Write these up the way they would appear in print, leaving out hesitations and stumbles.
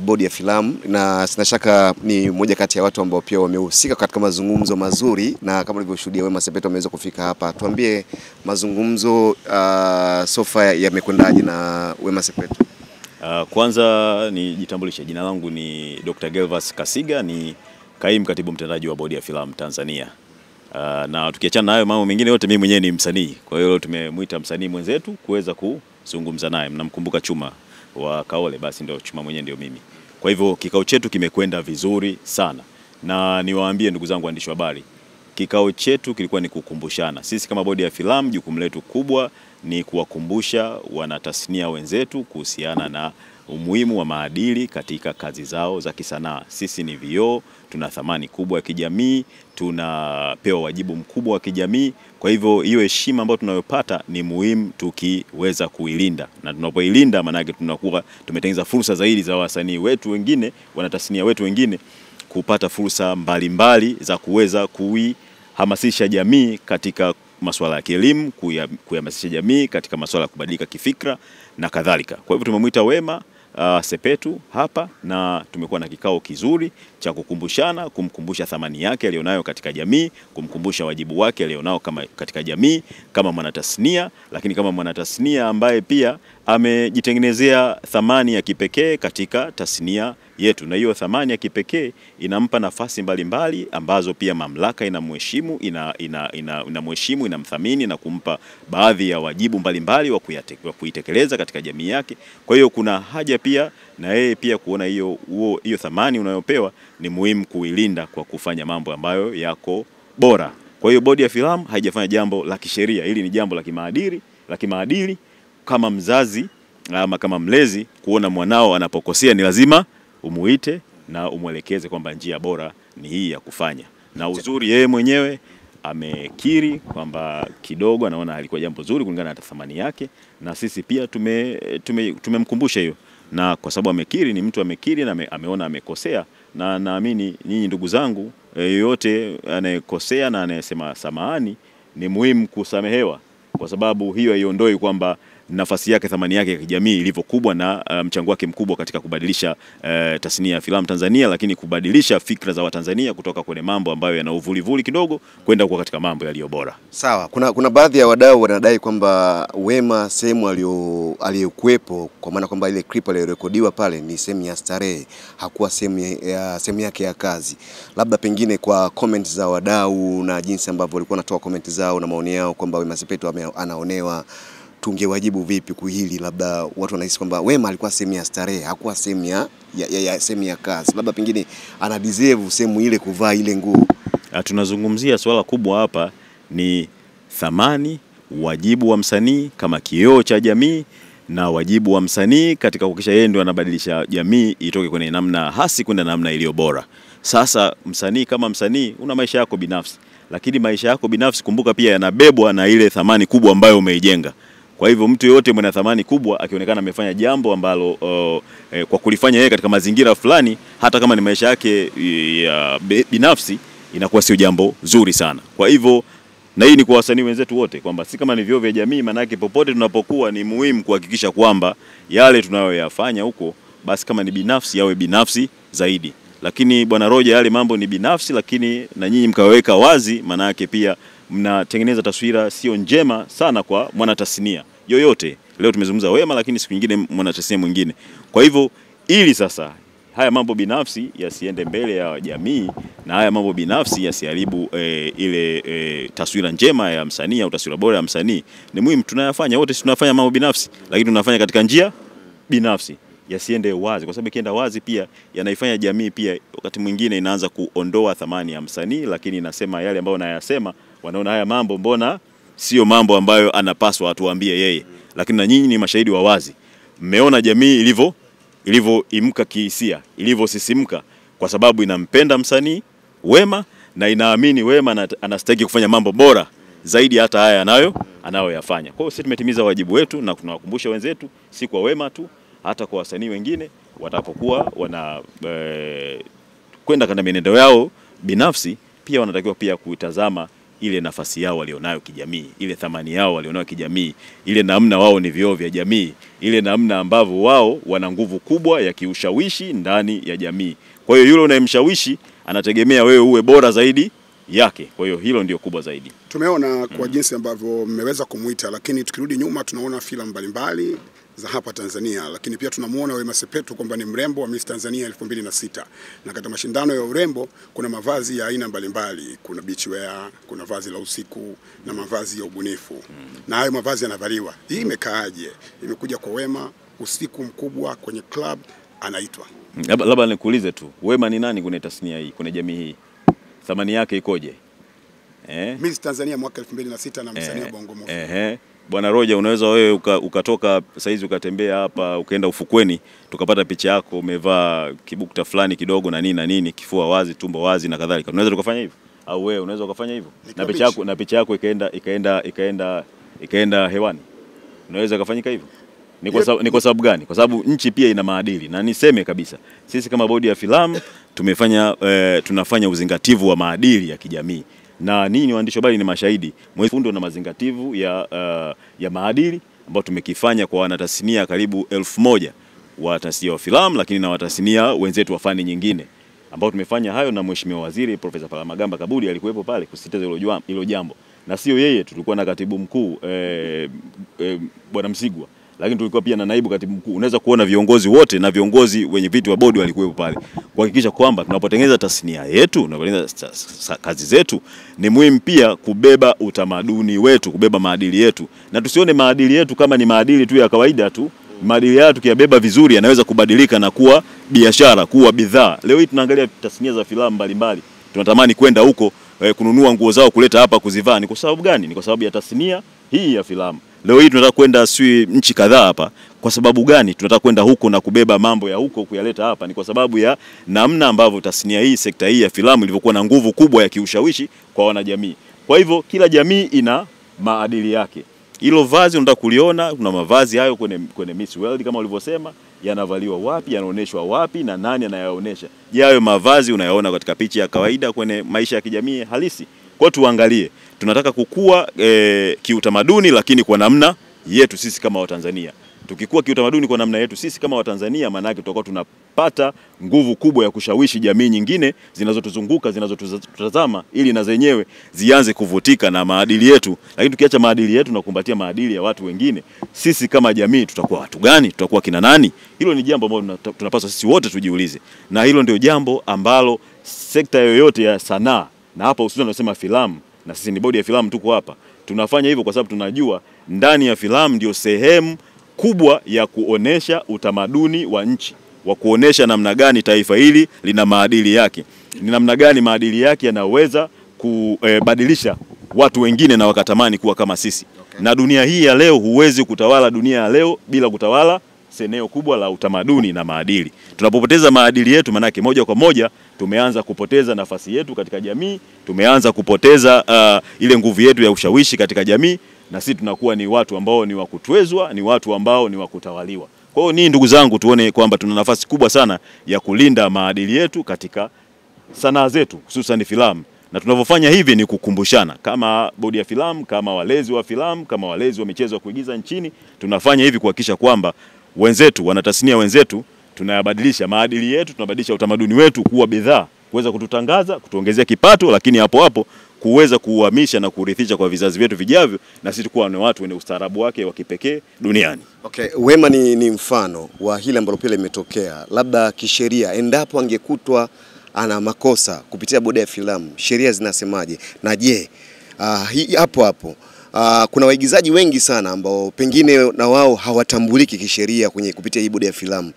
bodi ya filamu, na sina shaka ni mmoja kati ya watu ambao pia wamehusika katika mazungumzo mazuri, na kama ulivyoshuhudia Wema Sepetu ameweza kufika hapa. Tuambie mazungumzo sofa yamekwendaje na Wema Sepetu? Kwanza ni jitambulishe, jina langu ni Dr. Gervas Kasiga, ni kaimu katibu mtendaji wa bodi ya filamu Tanzania. Na tukiachana na hayo mambo mengine yote, mimi mwenyewe ni msanii. Kwa hiyo tumemuita msanii mwenzetu kuweza kuzungumza naye. Mnamkumbuka Chuma wa Kaole, basi ndio Chuma mwenyewe ndio mimi. Kwa hivyo kikao chetu kimekwenda vizuri sana. Na niwaambie ndugu zangu waandishi wa habari, kikao chetu kilikuwa ni kukumbushana. Sisi kama bodi ya filamu, jukumu letu kubwa ni kuwakumbusha wanatasnia wenzetu kuhusiana na umuhimu wa maadili katika kazi zao za kisanaa. Sisi ni vioo, tuna thamani kubwa ya kijamii, tunapewa wajibu mkubwa wa kijamii. Kwa hivyo hiyo heshima ambayo tunayopata ni muhimu tukiweza kuilinda. Na tunapoilinda maana yake tunakuwa tumetengeneza fursa zaidi za wasanii wetu wengine, wanatasnia wetu wengine kupata fursa mbalimbali za kuweza kuihamasisha jamii katika masuala ya kielimu, kuhamasisha jamii katika masuala ya kubadilika kifikra na kadhalika. Kwa hivyo tumemwita Wema Sepetu hapa na tumekuwa na kikao kizuri cha kukumbushana, kumkumbusha thamani yake alionayo katika jamii, kumkumbusha wajibu wake alionao kama katika jamii kama mwanatasnia, lakini kama mwanatasnia ambaye pia amejitengenezea thamani ya kipekee katika tasnia yetu, na hiyo thamani ya kipekee inampa nafasi mbalimbali ambazo pia mamlaka inamheshimu, inamheshimu, inamthamini na kumpa baadhi ya wajibu mbalimbali wa kuitekeleza katika jamii yake. Kwa hiyo kuna haja pia na yeye pia kuona hiyo thamani unayopewa ni muhimu kuilinda kwa kufanya mambo ambayo yako bora. Kwa hiyo bodi ya filamu haijafanya jambo la kisheria, hili ni jambo la kimaadili. Kama mzazi ama kama mlezi, kuona mwanao anapokosea ni lazima umuite na umwelekeze kwamba njia bora ni hii ya kufanya. Na uzuri yeye mwenyewe amekiri kwamba kidogo anaona alikuwa jambo zuri kulingana na thamani yake, na sisi pia tumemkumbusha hiyo. Na kwa sababu amekiri, ni mtu amekiri na ameona amekosea, na naamini nyinyi ndugu zangu, yote anayekosea na anayesema samahani ni muhimu kusamehewa, kwa sababu hiyo haiondoi kwamba nafasi yake, thamani yake ya kijamii ilivyo kubwa na mchango wake mkubwa katika kubadilisha tasnia ya filamu Tanzania, lakini kubadilisha fikra za Watanzania kutoka kwenye mambo ambayo yana uvulivuli kidogo kwenda kwa katika mambo yaliyo bora. Sawa, kuna baadhi ya wadau wanadai kwamba Wema sehemu aliyokuepo, kwa maana kwamba ile clip iliyorekodiwa pale ni sehemu ya starehe, hakuwa sehemu yake ya kazi. Labda pengine kwa comments za wadau na jinsi ambavyo walikuwa wanatoa comments zao na maoni yao kwamba Wema Sepetu anaonewa, tungewajibu vipi kuhili? Labda watu wanahisi kwamba Wema alikuwa sehemu ya starehe, hakuwa sehemu ya kazi. Labda pengine ana deserve sehemu ile kuvaa ile nguo. Tunazungumzia swala kubwa hapa ni thamani, wajibu wa msanii kama kioo cha jamii, na wajibu wa msanii katika kuhakikisha yeye ndio anabadilisha jamii itoke kwenye namna hasi kwenda namna iliyo bora. Sasa msanii kama msanii una maisha yako binafsi, lakini maisha yako binafsi kumbuka pia yanabebwa na ile thamani kubwa ambayo umeijenga. Kwa hivyo mtu yote mwenye thamani kubwa akionekana amefanya jambo ambalo kwa kulifanya yeye katika mazingira fulani, hata kama ni maisha yake binafsi, inakuwa sio jambo zuri sana. Kwa hivyo, na hii ni kwa wasanii wenzetu wote kwamba si kama ni vyoo vya jamii, maana yake popote tunapokuwa ni muhimu kuhakikisha kwamba yale tunayoyafanya huko basi kama ni binafsi yawe binafsi zaidi. Lakini bwana Roger, yale mambo ni binafsi, lakini na nyinyi mkaweka wazi, maana yake pia mnatengeneza taswira sio njema sana kwa mwanatasnia yoyote. Leo tumezungumza Wema, lakini siku nyingine mwanatasnia mwingine. Kwa hivyo ili sasa haya mambo binafsi yasiende mbele ya jamii, na haya mambo binafsi yasiharibu ile taswira njema ya msanii au taswira bora ya msanii, ni muhimu tunayafanya wote. Tunafanya mambo binafsi, lakini tunafanya katika njia binafsi, yasiende wazi, kwa sababu ikienda wazi pia yanaifanya jamii pia wakati mwingine inaanza kuondoa thamani ya msanii, lakini inasema yale ambayo nayasema, wanaona haya mambo mbona sio mambo ambayo anapaswa atuambie yeye. Lakini na nyinyi ni mashahidi wa wazi, mmeona jamii ilivyoimka kihisia, ilivyosisimka kwa sababu inampenda msanii Wema na inaamini Wema anastahili kufanya mambo bora zaidi hata haya anayoyafanya. Kwa hiyo sisi tumetimiza wajibu wetu na tunawakumbusha wenzetu, si kwa Wema tu, hata kwa wasanii wengine watapokuwa kwenda katika mienendo yao binafsi, pia wanatakiwa pia kuitazama ile nafasi yao walionayo kijamii, ile thamani yao walionayo kijamii, ile namna wao ni vioo vya jamii, ile namna ambavyo wao wana nguvu kubwa ya kiushawishi ndani ya jamii. Kwa hiyo yule unayemshawishi anategemea wewe uwe bora zaidi yake. Kwa hiyo hilo ndio kubwa zaidi. Tumeona kwa jinsi ambavyo mmeweza kumuita, lakini tukirudi nyuma tunaona filamu mbalimbali za hapa Tanzania, lakini pia tunamuona Wema Sepetu kwamba ni mrembo wa Miss Tanzania 2006, na katika mashindano ya urembo kuna mavazi ya aina mbalimbali, kuna beach wear, kuna vazi la usiku na mavazi ya ubunifu. Na hayo mavazi yanavaliwa. Hii imekaaje? Imekuja kwa Wema, usiku mkubwa kwenye club anaitwa. Labda nikuulize tu, Wema ni nani kwenye tasnia hii, kwenye jamii hii? Thamani yake ikoje? Miss Tanzania mwaka 2006 na msanii wa Bongo Movie. Bwana Roger, unaweza wewe ukatoka saizi ukatembea hapa ukaenda ufukweni tukapata picha yako umevaa kibukta fulani kidogo na nini kifua wazi, tumbo wazi na kadhalika. Unaweza tukafanya hivyo? Au wewe unaweza ukafanya hivyo? Na picha yako ikaenda hewani. Unaweza kufanyika hivyo? Ni kwa sababu gani? Kwa sababu nchi pia ina maadili, na niseme kabisa sisi kama bodi ya filamu tunafanya uzingativu wa maadili ya kijamii, na ninyi waandishi habari ni mashahidi. Mwefundo na mazingativu ya maadili ambao tumekifanya kwa wanatasnia karibu 1000 wa tasnia wa filamu, lakini na watasnia wenzetu wa fani nyingine ambao tumefanya hayo, na Mheshimiwa Waziri Profesa Palamagamba Kabudi alikuwepo pale kusisitiza hilo jambo, na sio yeye, tulikuwa na katibu mkuu Bwana Msigwa, lakini tulikuwa pia na naibu katibu mkuu. Unaweza kuona viongozi wote na viongozi wenye viti wa bodi walikuwepo pale kuhakikisha kwamba tunapotengeneza tasnia yetu, tunapotengeneza kazi zetu, ni muhimu pia kubeba utamaduni wetu, kubeba maadili yetu, na tusione maadili yetu kama ni maadili tu ya kawaida tu. Maadili yetu tukiyabeba vizuri yanaweza kubadilika na kuwa biashara, kuwa bidhaa. Leo hii tunaangalia tasnia za filamu mbalimbali, tunatamani kwenda huko kununua nguo zao kuleta hapa kuzivaa. Ni kwa sababu gani? Ni kwa sababu ya tasnia hii ya filamu. Leo hii tunataka kwenda nchi kadhaa hapa. Kwa sababu gani? Tunataka kwenda huko na kubeba mambo ya huko kuyaleta hapa. Ni kwa sababu ya namna ambavyo tasnia hii, sekta hii ya filamu ilivyokuwa na nguvu kubwa ya kiushawishi kwa wanajamii. Kwa hivyo kila jamii ina maadili yake. Hilo vazi unataka kuliona, kuna mavazi hayo kwenye Miss World kama ulivyosema, yanavaliwa wapi, yanaoneshwa wapi na nani anayaonesha. Je, hayo mavazi unayaona katika picha ya kawaida kwenye maisha ya kijamii halisi? Kwa tuangalie, tunataka kukua kiutamaduni, lakini kwa namna yetu sisi kama Watanzania. Tukikua kiutamaduni kwa namna yetu sisi kama Watanzania, maana yake tutakuwa tunapata nguvu kubwa ya kushawishi jamii nyingine zinazotuzunguka, zinazotutazama, ili na zenyewe zianze kuvutika na maadili yetu. Lakini tukiacha maadili yetu na kumbatia maadili ya watu wengine, sisi kama jamii tutakuwa watu gani? Tutakuwa kina nani? Hilo ni jambo ambalo tunapaswa sisi wote tujiulize. Na hilo ndio jambo ambalo sekta yoyote ya sanaa, na hapa hususan tunasema filamu, na sisi ni bodi ya filamu tuko hapa, tunafanya hivyo kwa sababu tunajua ndani ya filamu ndio sehemu kubwa ya kuonesha utamaduni wa nchi, wa kuonesha namna gani taifa hili lina maadili yake, ni namna gani maadili yake yanaweza kubadilisha watu wengine na wakatamani kuwa kama sisi. Na dunia hii ya leo, huwezi kutawala dunia ya leo bila kutawala eneo kubwa la utamaduni na maadili. Tunapopoteza maadili yetu, manake moja kwa moja tumeanza kupoteza nafasi yetu katika jamii, tumeanza kupoteza ile nguvu yetu ya ushawishi katika jamii, na sisi tunakuwa ni watu ambao ni wakutwezwa, ni watu ambao ni wakutawaliwa. Kwa hiyo ni ndugu zangu, tuone kwamba tuna nafasi kubwa sana ya kulinda maadili yetu katika sanaa zetu, hususan filamu. Na tunavyofanya hivi ni kukumbushana kama bodi ya filamu, kama walezi wa filamu, kama walezi wa michezo ya kuigiza nchini, tunafanya hivi kuhakikisha kwamba wenzetu, wanatasnia wenzetu, tunayabadilisha maadili yetu, tunabadilisha utamaduni wetu kuwa bidhaa, kuweza kututangaza, kutuongezea kipato, lakini hapo hapo kuweza kuhamisha na kurithisha kwa vizazi vyetu vijavyo, na sisi kuwa ni watu wenye ustaarabu wake wa kipekee duniani. Okay, Wema ni mfano wa hili ambalo pia limetokea. Labda kisheria, endapo angekutwa ana makosa kupitia bodi ya filamu, sheria zinasemaje? Na je, hapo kuna waigizaji wengi sana ambao pengine na wao hawatambuliki kisheria kupitia hii bodi ya filamu.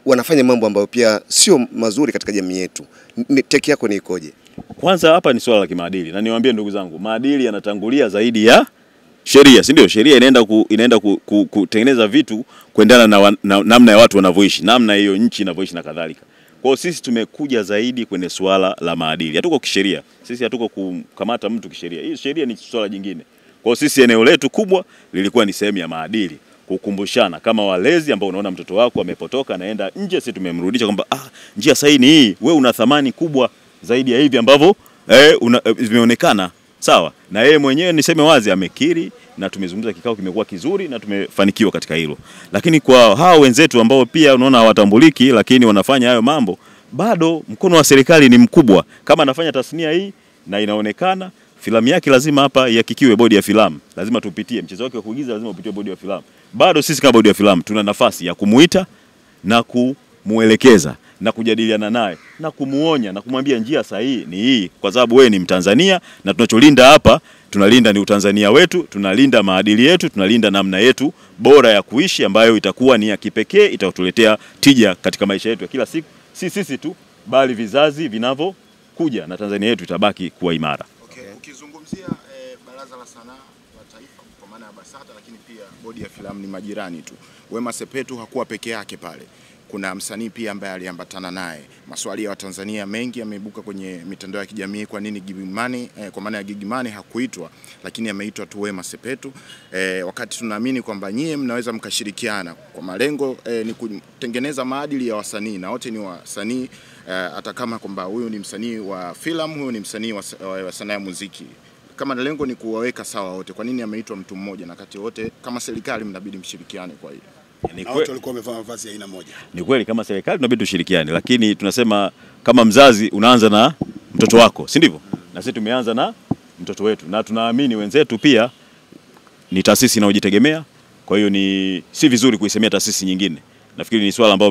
Wanafanya mambo ambayo pia sio mazuri katika jamii yetu. Teki yako ni ikoje? Kwanza hapa ni swala la kimaadili, na niwaambie ndugu zangu, maadili yanatangulia zaidi ya sheria, si ndio? Sheria inaenda kutengeneza vitu kuendana na namna ya watu wanavyoishi, namna hiyo nchi inavyoishi na kadhalika. Kwa hiyo sisi tumekuja zaidi kwenye swala la maadili. Hatuko kisheria. Sisi hatuko kukamata mtu kisheria. Hii sheria ni swala jingine. Kwa hiyo sisi eneo letu kubwa lilikuwa ni sehemu ya maadili, kukumbushana kama walezi ambao unaona mtoto wako amepotoka naenda nje, sisi tumemrudisha kwamba njia sahihi ni hii, wewe una thamani kubwa zaidi ya hivi ambavyo vimeonekana. Sawa, na yeye mwenyewe niseme wazi amekiri na tumezungumza, kikao kimekuwa kizuri na tumefanikiwa katika hilo. Lakini kwa hao wenzetu ambao pia unaona hawatambuliki lakini wanafanya hayo mambo, bado mkono wa serikali ni mkubwa. Kama anafanya tasnia hii na inaonekana, filamu yake lazima hapa ihakikiwe bodi ya filamu. Lazima tupitie mchezo wake wa kuigiza, lazima upitie bodi ya filamu. Bado sisi kama bodi ya filamu tuna nafasi ya kumuita na kumuelekeza na kujadiliana naye na kumuonya na kumwambia njia sahihi ni hii, kwa sababu wewe ni Mtanzania na tunacholinda hapa, tunalinda ni Utanzania wetu, tunalinda maadili yetu, tunalinda namna yetu bora ya kuishi ambayo itakuwa ni ya kipekee, itatuletea tija katika maisha yetu ya kila siku, si sisi tu bali vizazi vinavyokuja, na Tanzania yetu itabaki kuwa imara. Okay, ukizungumzia Baraza la Sanaa la Taifa kwa maana ya BASATA, lakini pia bodi ya filamu ni majirani tu. Wema Sepetu hakuwa peke yake pale. Kuna msanii pia ambaye aliambatana naye. Maswali ya Watanzania mengi yameibuka kwenye mitandao ya kijamii, kwa nini Gigy Money kwa maana ya Gigy Money hakuitwa lakini ameitwa tu Wema Sepetu, wakati tunaamini kwamba nyie mnaweza mkashirikiana kwa malengo ni kutengeneza maadili ya wasanii, na wote ni wasanii, hata kama kwamba huyu ni msanii wa filamu, huyu ni msanii wa sanaa ya muziki. Kama lengo ni kuwaweka sawa wote, kwa nini ameitwa mtu mmoja na kati wote kama serikali mnabidi mshirikiane kwa hiyo? Ni kweli walikuwa wamevaa mavazi ya aina moja. Ni kweli kama serikali tunabidi tushirikiane, lakini tunasema kama mzazi unaanza na mtoto wako, si ndivyo? Na sisi tumeanza na mtoto wetu, na tunaamini wenzetu pia ni taasisi inayojitegemea, kwa hiyo ni si vizuri kuisemea taasisi nyingine. Nafikiri ni swala ambalo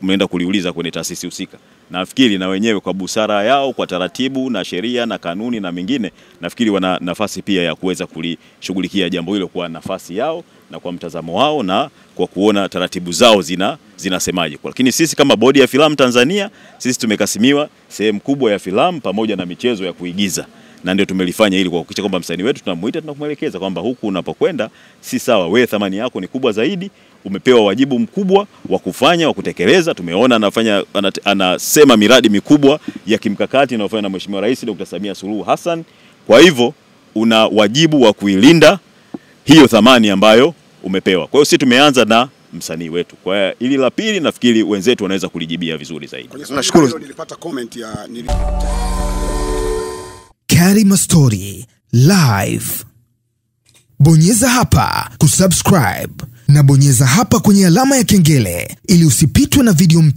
mnaenda kuliuliza kwenye taasisi husika. Nafikiri na wenyewe kwa busara yao, kwa taratibu na sheria na kanuni na mengine, nafikiri wana nafasi pia ya kuweza kulishughulikia jambo hilo kwa nafasi yao na kwa mtazamo wao na kwa kuona taratibu zao zinasemaje. Lakini sisi kama bodi ya filamu Tanzania, sisi tumekasimiwa sehemu kubwa ya filamu pamoja na michezo ya kuigiza. Na ndio tumelifanya ili kuhakikisha kwamba msanii wetu tunamuita, tunakumuelekeza kwamba huku unapokwenda si sawa, wewe thamani yako ni kubwa zaidi, umepewa wajibu mkubwa wa kufanya, wa kutekeleza. Tumeona anasema miradi mikubwa ya kimkakati inayofanywa na Mheshimiwa Rais Dr. Samia Suluhu Hassan. Kwa hivyo una wajibu wa kuilinda hiyo thamani ambayo umepewa. Kwa hiyo sisi tumeanza na msanii wetu. Kwa ili la pili nafikiri wenzetu wanaweza kulijibia vizuri zaidi. Nashukuru. Nilipata comment ya Karima Story Live. Bonyeza hapa kusubscribe na bonyeza hapa kwenye alama ya kengele ili usipitwe na video mpya.